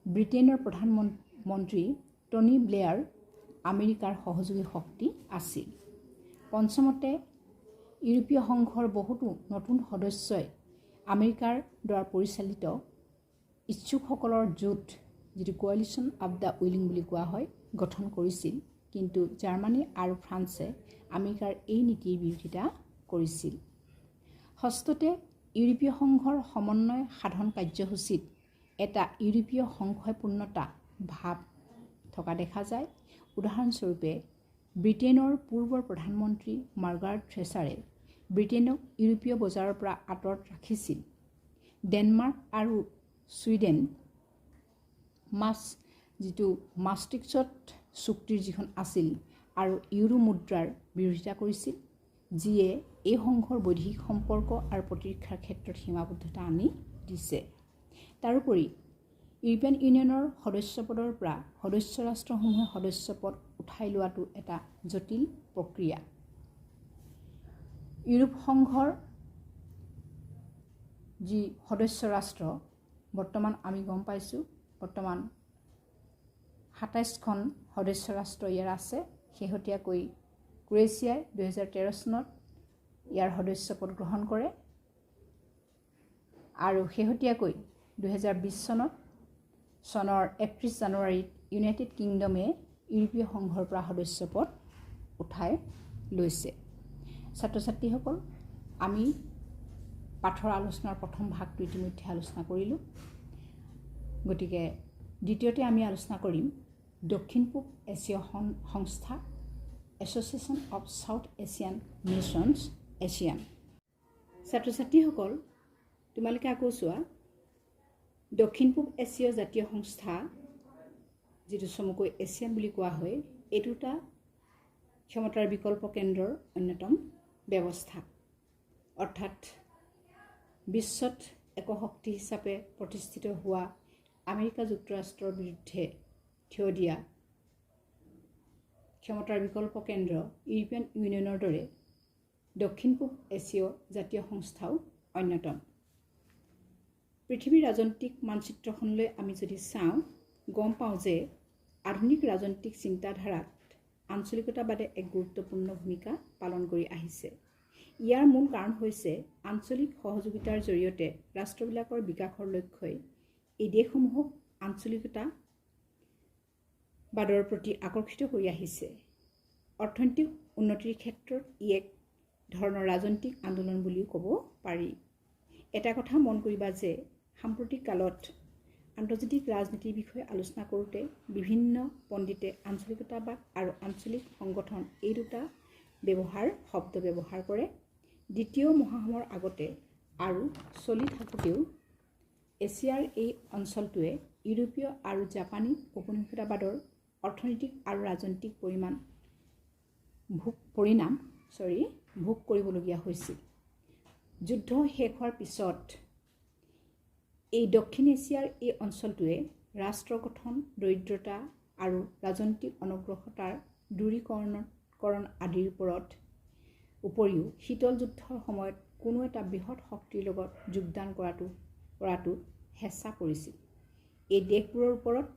ব্ৰিটেইনৰ প্ৰধানমন্ত্ৰী টনি ব্লেয়াৰ আমেৰিকাৰ সহযোগী শক্তি আছিল। পঞ্চমতে, ইউৰোপীয় সংঘৰ বহুতো নতুন সদস্যই আমেৰিকাৰ দ্বাৰা পৰিচালিত ইচ্ছুকসকলৰ জোট, যিটো কোৱালিশ্যন অৱ দ্য উইলিং বুলি কোৱা হয়, গঠন কৰিছিল। কিন্তু জাৰ্মানী আৰু ফ্ৰান্সে আমেৰিকাৰ এই নীতিৰ বিৰোধিতা কৰিছিল। ষষ্ঠতে, ইউৰোপীয় সংঘৰ সমন্বয় সাধন কাৰ্যসূচীত এটা ইউৰোপীয় সংঘয়পূৰ্ণতা ভাৱ থকা দেখা যায়। উদাহৰণস্বৰূপে, ব্ৰিটেইনৰ পূৰ্বৰ প্ৰধানমন্ত্ৰী মাৰ্গাৰেট থেচাৰে ব্ৰিটেইনক ইউৰোপীয় বজাৰৰ পৰা আঁতৰত ৰাখিছিল। ডেনমাৰ্ক আৰু ছুইডেন মাষ্ট্ৰিকট চুক্তিৰ যিখন আছিল আৰু ইউৰো মুদ্ৰাৰ বিৰোধিতা কৰিছিল, যিয়ে এই সংঘৰ বৈদেশিক সম্পৰ্ক আৰু প্ৰতিৰক্ষাৰ ক্ষেত্ৰত সীমাবদ্ধতা আনি দিছে। তাৰোপৰি ইউৰোপীয়ান ইউনিয়নৰ সদস্যপদৰ পৰা সদস্য ৰাষ্ট্ৰসমূহে সদস্যপদ উঠাই লোৱাটো এটা জটিল প্ৰক্ৰিয়া। ইউৰোপ সংঘৰ যি সদস্য ৰাষ্ট্ৰ, বৰ্তমান আমি গম পাইছোঁ, বৰ্তমান ২৭খন সদস্য ৰাষ্ট্ৰ ইয়াৰ আছে। শেহতীয়াকৈ ক্ৰ'ৱেছিয়াই ২০১৩ চনত ইয়াৰ সদস্যপদ গ্ৰহণ কৰে আৰু শেহতীয়াকৈ ২০২০ চনৰ ৩১ জানুৱাৰীত ইউনাইটেড কিংডমে ইউৰোপীয় সংঘৰ পৰা সদস্যপদ উঠাই লৈছে। ছাত্ৰ ছাত্ৰীসকল, আমি পাঠৰ আলোচনাৰ প্ৰথম ভাগটো ইতিমধ্যে আলোচনা কৰিলোঁ। গতিকে দ্বিতীয়তে আমি আলোচনা কৰিম দক্ষিণ পূব এছীয় সংস্থা, association of south Asian nations, Asian. ছাত্ৰ ছাত্ৰীসকল, তোমালোকে আকৌ চোৱা, দক্ষিণ পূব এছীয় জাতীয় সংস্থা, যিটো চমুকৈ এছিয়ান বুলি কোৱা হয়, এইটো এটা ক্ষমতাৰ বিকল্প কেন্দ্ৰৰ অন্যতম ব্যৱস্থা। অৰ্থাৎ বিশ্বত একশক্তি হিচাপে প্ৰতিষ্ঠিত হোৱা আমেৰিকা যুক্তৰাষ্ট্ৰৰ বিৰুদ্ধে থিয় দিয়া ক্ষমতাৰ বিকল্প কেন্দ্ৰ ইউৰোপীয়ান ইউনিয়নৰ দৰে দক্ষিণ পূব এছীয় জাতীয় সংস্থাও অন্যতম। পৃথিৱীৰ ৰাজনৈতিক মানচিত্ৰখনলৈ আমি যদি চাওঁ, গম পাওঁ যে আধুনিক ৰাজনৈতিক চিন্তাধাৰাত আঞ্চলিকতাবাদে এক গুৰুত্বপূৰ্ণ ভূমিকা পালন কৰি আহিছে। ইয়াৰ মূল কাৰণ হৈছে আঞ্চলিক সহযোগিতাৰ জৰিয়তে ৰাষ্ট্ৰবিলাকৰ বিকাশৰ লক্ষ্যই এই দেশসমূহক আঞ্চলিকতা বাদৰ প্ৰতি আকৰ্ষিত হৈ আহিছে। অৰ্থনৈতিক উন্নতিৰ ক্ষেত্ৰত ই এক ধৰণৰ ৰাজনৈতিক আন্দোলন বুলিও ক'ব পাৰি। এটা কথা মন কৰিবা যে সাম্প্ৰতিক কালত আন্তৰ্জাতিক ৰাজনীতিৰ বিষয়ে আলোচনা কৰোঁতে বিভিন্ন পণ্ডিতে আঞ্চলিকতাবাদ আৰু আঞ্চলিক সংগঠন এই দুটা শব্দ ব্যৱহাৰ কৰে। দ্বিতীয় মহাসমৰ আগতে আৰু চলি থাকোঁতেও এছিয়াৰ এই অঞ্চলটোৱে ইউৰোপীয় আৰু জাপানী ঔপনিৱেশিকতাবাদৰ অৰ্থনৈতিক আৰু ৰাজনৈতিক পৰিণাম ভোগ কৰিবলগীয়া হৈছিল। যুদ্ধ শেষ হোৱাৰ পিছত এই দক্ষিণ এছিয়াৰ এই অঞ্চলটোৱে ৰাষ্ট্ৰ গঠন, দৰিদ্ৰতা আৰু ৰাজনৈতিক অনগ্ৰসৰতাৰ দূৰীকৰণ আদিৰ উপৰিও শীতল যুদ্ধৰ সময়ত কোনো এটা বৃহৎ শক্তিৰ লগত যোগদান কৰাটো হেঁচা পৰিছিল। এই দেশবোৰৰ ওপৰত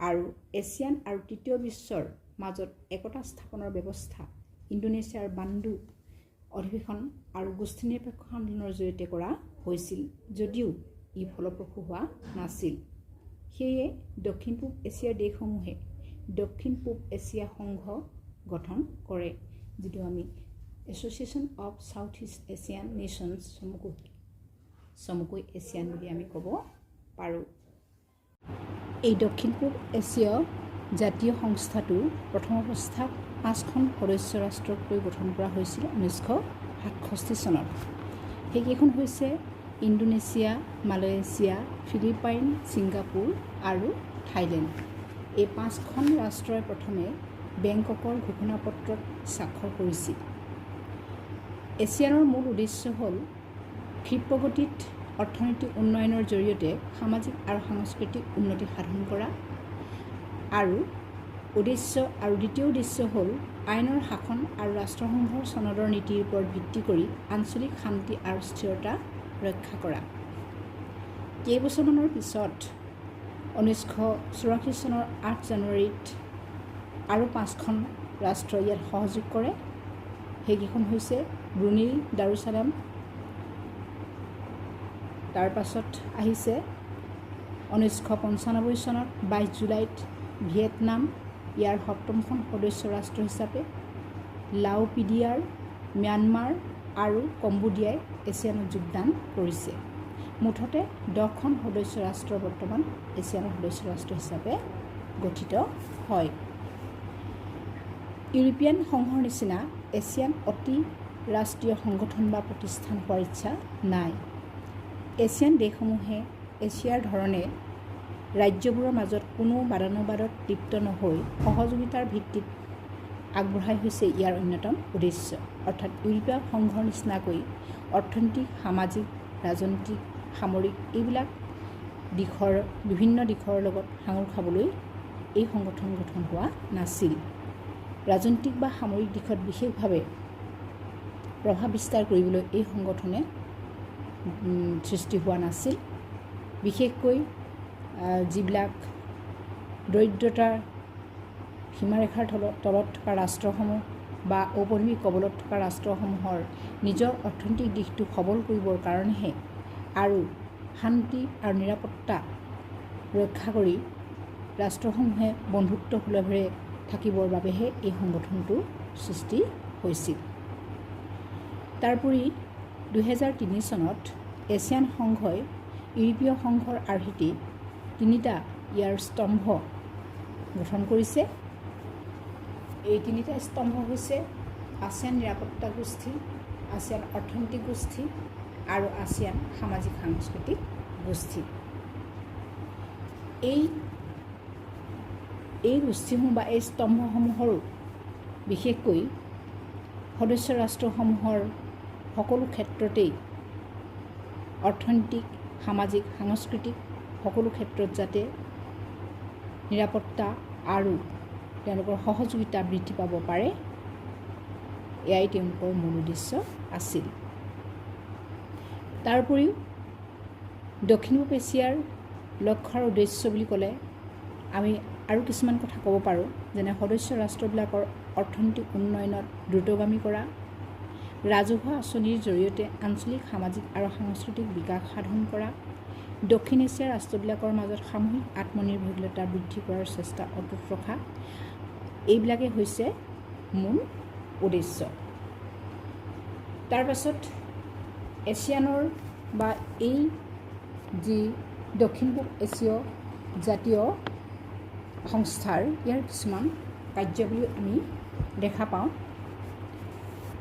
আৰু এছিয়ান আৰু তৃতীয় বিশ্বৰ মাজত একতা স্থাপনৰ ব্যৱস্থা ইণ্ডোনেছিয়াৰ বান্দু অধিৱেশন আৰু গোষ্ঠীনিৰপেক্ষ আন্দোলনৰ জৰিয়তে কৰা হৈছিল, যদিও ই ফলপ্ৰসূ হোৱা নাছিল। সেয়ে দক্ষিণ পূব এছিয়াৰ দেশসমূহে দক্ষিণ পূব এছিয়া সংঘ গঠন কৰে, যিটো আমি association of south east Asian nations চমুকৈ এছিয়ান বুলি আমি ক'ব পাৰোঁ। এই দক্ষিণ পূব এছীয় জাতীয় সংস্থাটো প্ৰথম অৱস্থাত 5খন সদস্য ৰাষ্ট্ৰক লৈ গঠন কৰা হৈছিল 1967 চনত। সেইকেইখন হৈছে ইণ্ডোনেছিয়া, মালয়েছিয়া, ফিলিপাইন, ছিংগাপুৰ আৰু থাইলেণ্ড। এই 5খন ৰাষ্ট্ৰই প্ৰথমে বেংককৰ ঘোষণাপত্ৰত স্বাক্ষৰ কৰিছিল। এছিয়ানৰ মূল উদ্দেশ্য হ'ল ক্ষিপ্ৰগতিত অৰ্থনৈতিক উন্নয়নৰ জৰিয়তে সামাজিক আৰু সাংস্কৃতিক উন্নতি সাধন কৰা, আৰু দ্বিতীয় উদ্দেশ্য হ'ল আইনৰ শাসন আৰু ৰাষ্ট্ৰসংঘৰ চনদৰ নীতিৰ ওপৰত ভিত্তি কৰি আঞ্চলিক শান্তি আৰু স্থিৰতা ৰক্ষা কৰা। কেইবছৰমানৰ পিছত 1984 চনৰ 8 জানুৱাৰীত আৰু 5খন ৰাষ্ট্ৰ ইয়াত সহযোগ কৰে। সেইকেইখন হৈছে ব্ৰুনেই দাৰুছালাম, তাৰ পাছত আহিছে 1995 চনত 22 জুলাইত ভিয়েটনাম ইয়াৰ 7খন সদস্য ৰাষ্ট্ৰ হিচাপে, লাওপিডিয়াৰ, ম্যানমাৰ আৰু কম্বোডিয়াই এছিয়ানত যোগদান কৰিছে। মুঠতে 10খন সদস্য ৰাষ্ট্ৰ বৰ্তমান এছিয়ানৰ সদস্য ৰাষ্ট্ৰ হিচাপে গঠিত হয়। ইউৰোপীয়ান সংঘৰ নিচিনা এছিয়ান অতি ৰাষ্ট্ৰীয় সংগঠন বা প্ৰতিষ্ঠান হোৱাৰ ইচ্ছা নাই। এছিয়ান দেশসমূহে এছিয়াৰ ধৰণে ৰাজ্যবোৰৰ মাজত কোনো বাদানুবাদত লিপ্ত নহৈ সহযোগিতাৰ ভিত্তিত আগবঢ়াই হৈছে ইয়াৰ অন্যতম উদ্দেশ্য। অৰ্থাৎ ইউৰোপীয় সংঘৰ নিচিনাকৈ অৰ্থনৈতিক, সামাজিক, ৰাজনৈতিক, সামৰিক এইবিলাক বিভিন্ন দিশৰ লগত সাঙুৰ খাবলৈ এই সংগঠন গঠন হোৱা নাছিল। ৰাজনৈতিক বা সামৰিক দিশত বিশেষভাৱে প্ৰভাৱ বিস্তাৰ কৰিবলৈ এই সংগঠনে সৃষ্টি হোৱা নাছিল। বিশেষকৈ যিবিলাক দৰিদ্ৰতাৰ সীমাৰেখাৰ তলত থকা ৰাষ্ট্ৰসমূহ বা ঔপনিৱেশিক কবলত থকা ৰাষ্ট্ৰসমূহৰ নিজৰ অৰ্থনৈতিক দিশটো সবল কৰিবৰ কাৰণেহে আৰু শান্তি আৰু নিৰাপত্তা ৰক্ষা কৰি ৰাষ্ট্ৰসমূহে বন্ধুত্বসুলভেৰে থাকিবৰ বাবেহে এই সংগঠনটো সৃষ্টি হৈছিল। তাৰোপৰি 2003 চনত এছিয়ান সংঘই ইউৰোপীয় সংঘৰ আৰ্হিতে 3টা ইয়াৰ স্তম্ভ গঠন কৰিছে। এই 3টা স্তম্ভ হৈছে আছিয়ান নিৰাপত্তা গোষ্ঠী, আছিয়ান অৰ্থনৈতিক গোষ্ঠী আৰু আছিয়ান সামাজিক সাংস্কৃতিক গোষ্ঠী। এই গোষ্ঠীসমূহ বা এই স্তম্ভসমূহৰো বিশেষকৈ সদস্য ৰাষ্ট্ৰসমূহৰ সকলো ক্ষেত্ৰতেই অৰ্থনৈতিক, সামাজিক, সাংস্কৃতিক সকলো ক্ষেত্ৰত যাতে নিৰাপত্তা আৰু তেওঁলোকৰ সহযোগিতা বৃদ্ধি পাব পাৰে, এয়াই তেওঁলোকৰ মূল উদ্দেশ্য আছিল। তাৰোপৰিও দক্ষিণ পূব এছিয়াৰ লক্ষ্য আৰু উদ্দেশ্য বুলি ক'লে আমি আৰু কিছুমান কথা ক'ব পাৰোঁ, যেনে সদস্য ৰাষ্ট্ৰবিলাকৰ অৰ্থনৈতিক উন্নয়নত দ্ৰুতগামী কৰা, ৰাজহুৱা আঁচনিৰ জৰিয়তে আঞ্চলিক সামাজিক আৰু সাংস্কৃতিক বিকাশ সাধন কৰা, দক্ষিণ এছিয়াৰ ৰাষ্ট্ৰবিলাকৰ মাজত সামূহিক আত্মনিৰ্ভৰশীলতা বৃদ্ধি কৰাৰ চেষ্টা অটুট ৰখা, এইবিলাকেই হৈছে মূল উদ্দেশ্য। তাৰ পাছত এছিয়ানৰ বা এই যি দক্ষিণ পূব এছীয় জাতীয় সংস্থাৰ ইয়াৰ কিছুমান কাৰ্যাৱলী আমি দেখা পাওঁ।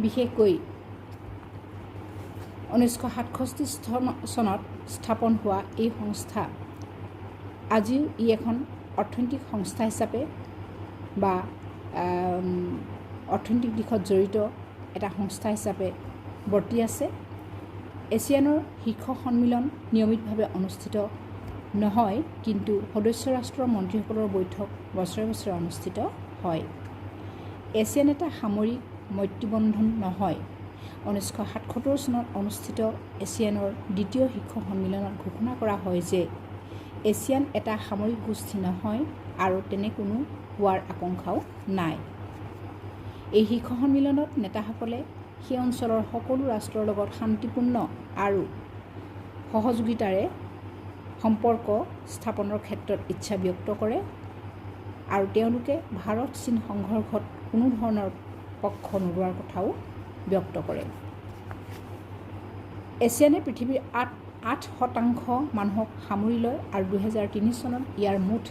বিশেষকৈ 1967 চনত স্থাপন হোৱা এই সংস্থা আজিও ই এখন অৰ্থনৈতিক সংস্থা হিচাপে বা অৰ্থনৈতিক দিশত জড়িত এটা সংস্থা হিচাপে বৰ্তি আছে। এছিয়ানৰ শীৰ্ষ সন্মিলন নিয়মিতভাৱে অনুষ্ঠিত নহয়, কিন্তু সদস্য ৰাষ্ট্ৰৰ মন্ত্ৰীসকলৰ বৈঠক বছৰে বছৰে অনুষ্ঠিত হয়। এছিয়ান এটা সামৰিক মৈত্ৰীবন্ধন নহয়। 1977 চনত অনুষ্ঠিত এছিয়ানৰ দ্বিতীয় শীৰ্ষ সন্মিলনত ঘোষণা কৰা হয় যে এছিয়ান এটা সামৰিক গোষ্ঠী নহয় আৰু তেনে কোনো হোৱাৰ আকাংক্ষাও নাই। এই শীৰ্ষ সন্মিলনত নেতাসকলে সেই অঞ্চলৰ সকলো ৰাষ্ট্ৰৰ লগত শান্তিপূৰ্ণ আৰু সহযোগিতাৰে সম্পৰ্ক স্থাপনৰ ক্ষেত্ৰত ইচ্ছা ব্যক্ত কৰে আৰু তেওঁলোকে ভাৰত চীন সংঘৰ্ষত কোনো ধৰণৰ পক্ষ নোলোৱাৰ কথাও ব্যক্ত কৰে। এছিয়ানে পৃথিৱীৰ 8% মানুহক সামৰি লয় আৰু 2003 চনত ইয়াৰ মুঠ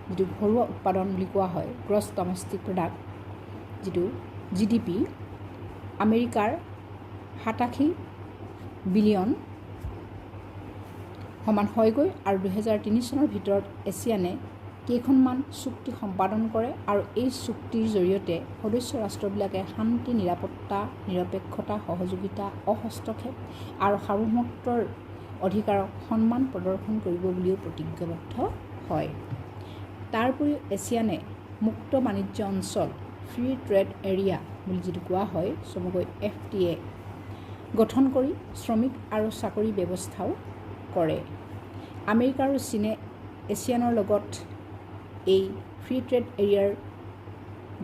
যিটো ঘৰুৱা উৎপাদন বুলি কোৱা হয়, গ্ৰছ ডমেষ্টিক প্ৰডাক্ট, যিটো GDP, আমেৰিকাৰ 87 বিলিয়ন সমান হয়গৈ। আৰু 2003 চনৰ ভিতৰত এছিয়ানে কেইখনমান চুক্তি সম্পাদন কৰে আৰু এই চুক্তিৰ জৰিয়তে সদস্য ৰাষ্ট্ৰবিলাকে শান্তি, নিৰাপত্তা, নিৰপেক্ষতা, সহযোগিতা, অহস্তক্ষেপ আৰু সাৰ্বভৌমত্বৰ অধিকাৰক সন্মান প্ৰদৰ্শন কৰিব বুলিও প্ৰতিজ্ঞাবদ্ধ হয়। তাৰ উপৰিও এছিয়ানে মুক্ত বাণিজ্য অঞ্চল, ফ্ৰী ট্ৰেড এৰিয়া বুলি যিটো কোৱা হয় চমুকৈ FTA গঠন কৰি শ্ৰমিক আৰু চাকৰি ব্যৱস্থাও কৰে। আমেৰিকা আৰু চীনে এছিয়ানৰ লগত এই ফ্ৰী ট্ৰেড এৰিয়াৰ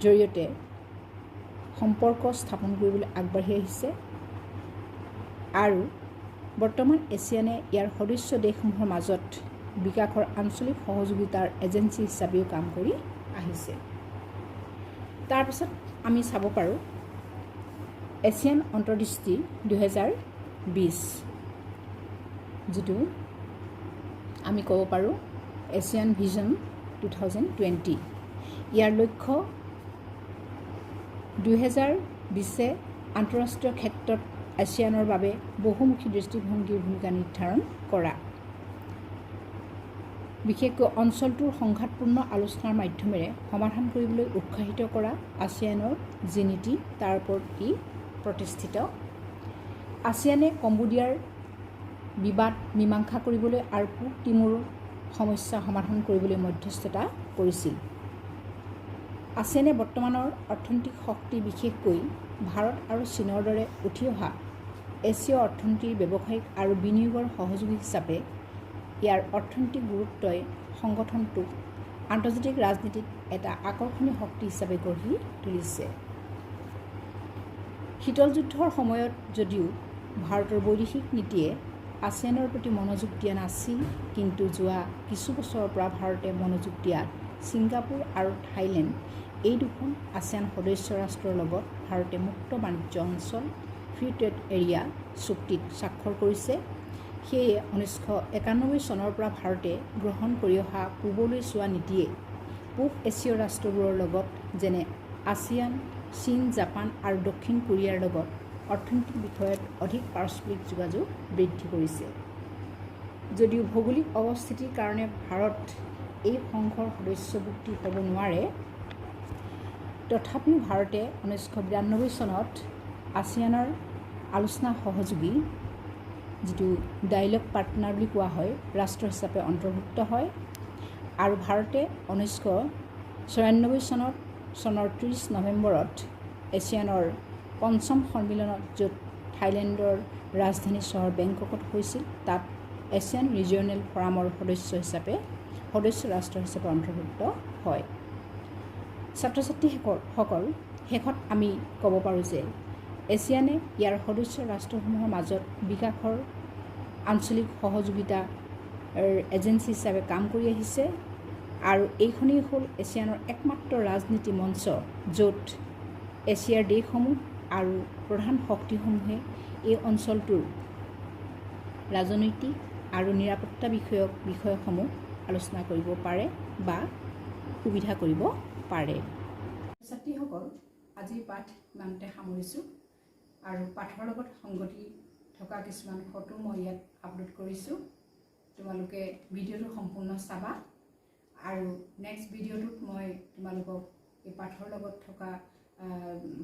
জৰিয়তে সম্পৰ্ক স্থাপন কৰিবলৈ আগবাঢ়ি আহিছে আৰু বৰ্তমান এছিয়ানে ইয়াৰ সদস্য দেশসমূহৰ মাজত বিকাশৰ আঞ্চলিক সহযোগিতাৰ এজেঞ্চি হিচাপেও কাম কৰি আহিছে। তাৰপিছত আমি চাব পাৰোঁ এছিয়ান অন্তৰ্দৃষ্টি 2020, যিটো আমি ক'ব পাৰোঁ এছিয়ান ভিজন 2020। ইয়াৰ লক্ষ্য 2020 আন্তঃৰাষ্ট্ৰীয় ক্ষেত্ৰত এছিয়ানৰ বাবে বহুমুখী দৃষ্টিভংগীৰ ভূমিকা নিৰ্ধাৰণ কৰা, বিশেষকৈ অঞ্চলটোৰ সংঘাতপূৰ্ণ আলোচনাৰ মাধ্যমেৰে সমাধান কৰিবলৈ উৎসাহিত কৰা আছিয়ানৰ যি নীতি তাৰ ওপৰত ই প্ৰতিষ্ঠিত। আছিয়ানে কম্বোডিয়াৰ বিবাদ মীমাংসা কৰিবলৈ আৰু পূব তিমুৰৰ সমস্যা সমাধান কৰিবলৈ মধ্যস্থতা কৰিছিল। আছিয়ানে বৰ্তমানৰ অৰ্থনৈতিক শক্তি, বিশেষকৈ ভাৰত আৰু চীনৰ দৰে উঠি অহা এছীয় অৰ্থনীতিৰ ব্যৱসায়িক আৰু বিনিয়োগৰ সহযোগী হিচাপে ইয়াৰ অৰ্থনৈতিক গুৰুত্বই সংগঠনটোক আন্তৰ্জাতিক ৰাজনীতিত এটা আকৰ্ষণীয় শক্তি হিচাপে গঢ়ি তুলিছে। শীতল যুদ্ধৰ সময়ত যদিও ভাৰতৰ বৈদেশিক নীতিয়ে আছিয়ানৰ প্ৰতি মনোযোগ দিয়া নাছিল, কিন্তু যোৱা কিছু বছৰৰ পৰা ভাৰতে মনোযোগ দিয়াত ছিংগাপুৰ আৰু থাইলেণ্ড এই দুখন আছিয়ান সদস্য ৰাষ্ট্ৰৰ লগত ভাৰতে মুক্ত বাণিজ্য অঞ্চল, ফ্ৰী ট্ৰেড এৰিয়া চুক্তিত স্বাক্ষৰ কৰিছে। সেয়ে 1991 চনৰ পৰা ভাৰতে গ্ৰহণ কৰি অহা পূবলৈ চোৱা নীতিয়ে পূব এছীয় ৰাষ্ট্ৰবোৰৰ লগত যেনে আছিয়ান, চীন, জাপান আৰু দক্ষিণ কোৰিয়াৰ লগত অৰ্থনৈতিক বিষয়ত অধিক পাৰস্পৰিক যোগাযোগ বৃদ্ধি কৰিছে। যদিও ভৌগোলিক অৱস্থিতিৰ কাৰণে ভাৰত এই সংঘৰ সদস্যভুক্তি হ'ব নোৱাৰে, তথাপিও ভাৰতে 1992 চনত আছিয়ানৰ আলোচনা সহযোগী, যিটো ডায়লগ পাৰ্টনাৰ বুলি কোৱা হয়, ৰাষ্ট্ৰ হিচাপে অন্তৰ্ভুক্ত হয় আৰু ভাৰতে 1994 চনৰ 30 নৱেম্বৰত এছিয়ানৰ পঞ্চম সন্মিলনত, য'ত থাইলেণ্ডৰ ৰাজধানী চহৰ বেংককত হৈছিল, তাত এছিয়ান ৰিজিয়নেল ফৰামৰ সদস্য ৰাষ্ট্ৰ হিচাপে অন্তৰ্ভুক্ত হয়। ছাত্ৰ ছাত্ৰীসকল, শেষত আমি ক'ব পাৰোঁ যে এছিয়ানে ইয়াৰ সদস্য ৰাষ্ট্ৰসমূহৰ মাজত বিকাশৰ আঞ্চলিক সহযোগিতা এজেঞ্চি হিচাপে কাম কৰি আহিছে আৰু এইখনেই হ'ল এছিয়ানৰ একমাত্ৰ ৰাজনীতি মঞ্চ য'ত এছিয়াৰ দেশসমূহ আৰু প্ৰধান শক্তিসমূহে এই অঞ্চলটোৰ ৰাজনৈতিক আৰু নিৰাপত্তা বিষয়সমূহ আলোচনা কৰিব পাৰে বা সুবিধা কৰিব পাৰে। ছাত্ৰীসকল, আজিৰ পাঠ ইমানতে সামৰিছোঁ আৰু পাঠৰ লগত সংগতি থকা কিছুমান ফটো মই ইয়াত আপলোড কৰিছোঁ। তোমালোকে ভিডিঅ'টো সম্পূৰ্ণ চাবা আৰু নেক্সট ভিডিঅ'টোত মই তোমালোকক এই পাঠৰ লগত থকা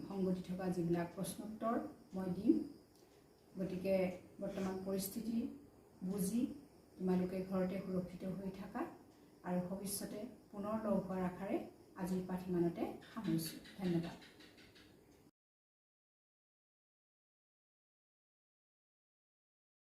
সংগতি থকা যিবিলাক প্ৰশ্নোত্তৰ মই দিম। গতিকে বৰ্তমান পৰিস্থিতি বুজি তোমালোকে ঘৰতে সুৰক্ষিত হৈ থাকা আৰু ভৱিষ্যতে পুনৰ লগ হোৱাৰ আশাৰে আজিৰ পাঠ ইমানতে সামৰিছোঁ। ধন্যবাদ।